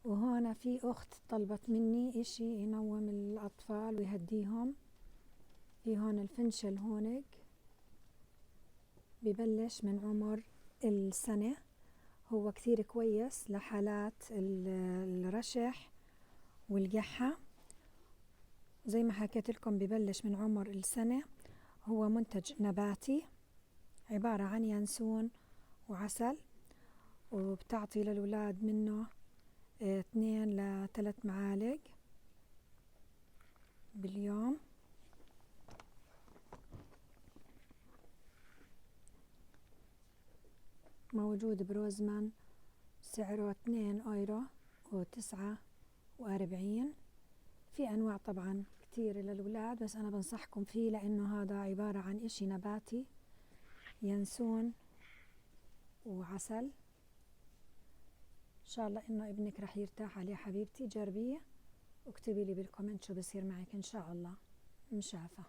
وهون في أخت طلبت مني إشي ينوم الأطفال ويهديهم. في هون الفنشل هونك ببلش من عمر السنة، هو كثير كويس لحالات الرشح والقحة. زي ما حكيت لكم ببلش من عمر السنة. هو منتج نباتي عبارة عن ينسون وعسل، وبتعطي للولاد منه 2 ل3 معالق باليوم. موجود بروزمان، سعره 2 € و49. في أنواع طبعا كتير للولاد، بس أنا بنصحكم فيه لأنه هذا عبارة عن إشي نباتي، ينسون وعسل. إن شاء الله إنه ابنك رح يرتاح عليه حبيبتي. جربيه واكتبي لي بالكومنت شو بصير معك إن شاء الله. مشافة.